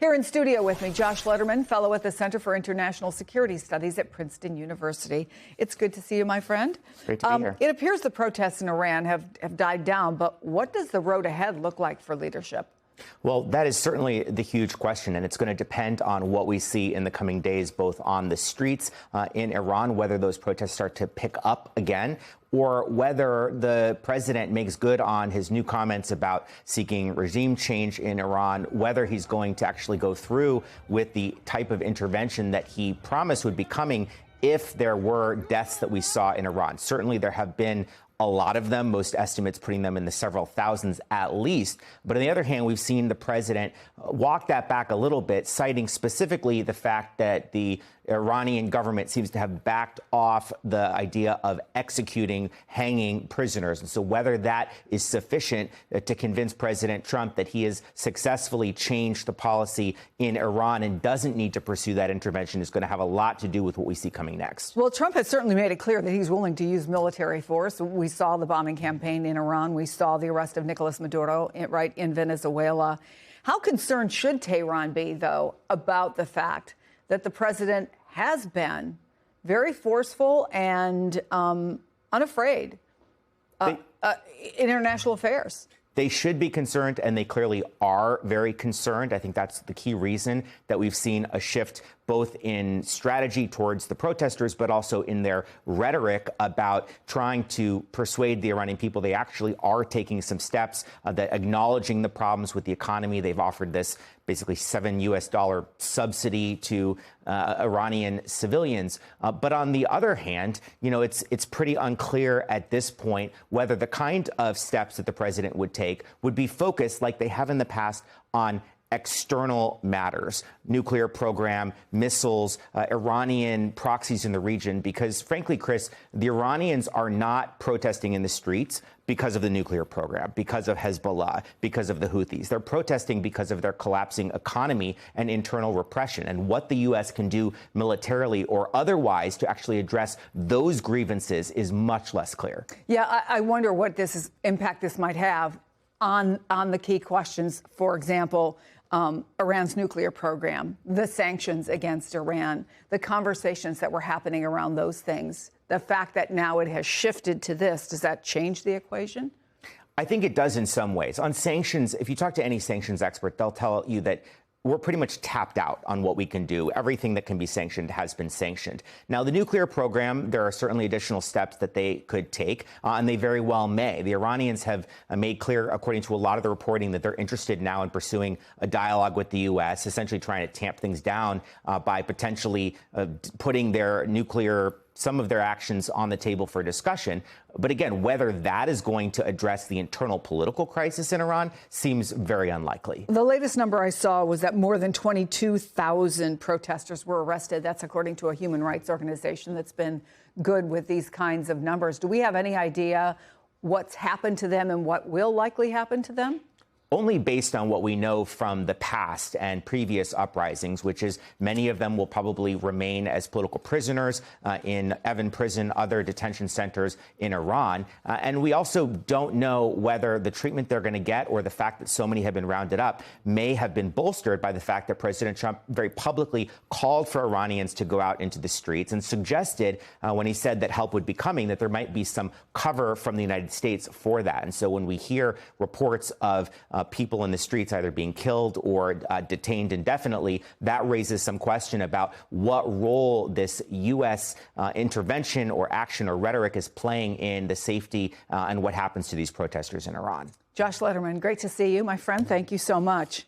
Here in studio with me, Josh Lederman, fellow at the Center for International Security Studies at Princeton University. It's good to see you, my friend. Great to be here. It appears the protests in Iran have died down, but what does the road ahead look like for leadership? Well, that is certainly the huge question, and it's going to depend on what we see in the coming days, both on the streets in Iran, whether those protests start to pick up again, or whether the president makes good on his new comments about seeking regime change in Iran, whether he's going to actually go through with the type of intervention that he promised would be coming if there were deaths that we saw in Iran. Certainly there have been a lot of them, most estimates putting them in the several thousands at least. But on the other hand, we've seen the president walk that back a little bit, citing specifically the fact that the Iranian government seems to have backed off the idea of executing, hanging prisoners. And so whether that is sufficient to convince President Trump that he has successfully changed the policy in Iran and doesn't need to pursue that intervention is going to have a lot to do with what we see coming next. Well, Trump has certainly made it clear that he's willing to use military force. We saw the bombing campaign in Iran. We saw the arrest of Nicolas Maduro right in Venezuela. How concerned should Tehran be, though, about the fact that the president has been very forceful and unafraid in international affairs? They should be concerned, and they clearly are very concerned. I think that's the key reason that we've seen a shift both in strategy towards the protesters, but also in their rhetoric about trying to persuade the Iranian people they actually are taking some steps, that acknowledging the problems with the economy. They've offered this basically $7 subsidy to Iranian civilians. But on the other hand, it's pretty unclear at this point whether the kind of steps that the president would take would be focused, like they have in the past, on external matters, nuclear program, missiles, Iranian proxies in the region, because frankly, Chris, the Iranians are not protesting in the streets because of the nuclear program, because of Hezbollah, because of the Houthis. They're protesting because of their collapsing economy and internal repression. And what the U.S. can do militarily or otherwise to actually address those grievances is much less clear. Yeah, I wonder what impact this might have on the key questions, for example, Iran's nuclear program, the sanctions against Iran, the conversations that were happening around those things, the fact that now it has shifted to this, does that change the equation? I think it does in some ways. On sanctions, if you talk to any sanctions expert, they'll tell you that we're pretty much tapped out on what we can do. Everything that can be sanctioned has been sanctioned. Now, the nuclear program, there are certainly additional steps that they could take, and they very well may. The Iranians have made clear, according to a lot of the reporting, that they're interested now in pursuing a dialogue with the U.S., essentially trying to tamp things down by potentially putting their some of their actions on the table for discussion. But again, whether that is going to address the internal political crisis in Iran seems very unlikely. The latest number I saw was that more than 22,000 protesters were arrested. That's according to a human rights organization that's been good with these kinds of numbers. Do we have any idea what's happened to them and what will likely happen to them? Only based on what we know from the past and previous uprisings, which is many of them will probably remain as political prisoners in Evin prison, other detention centers in Iran. And we also don't know whether the treatment they're going to get or the fact that so many have been rounded up may have been bolstered by the fact that President Trump very publicly called for Iranians to go out into the streets and suggested when he said that help would be coming, that there might be some cover from the United States for that. And so when we hear reports of people in the streets either being killed or detained indefinitely, that raises some question about what role this U.S. Intervention or action or rhetoric is playing in the safety and what happens to these protesters in Iran. Josh Lederman, great to see you, my friend. Thank you so much.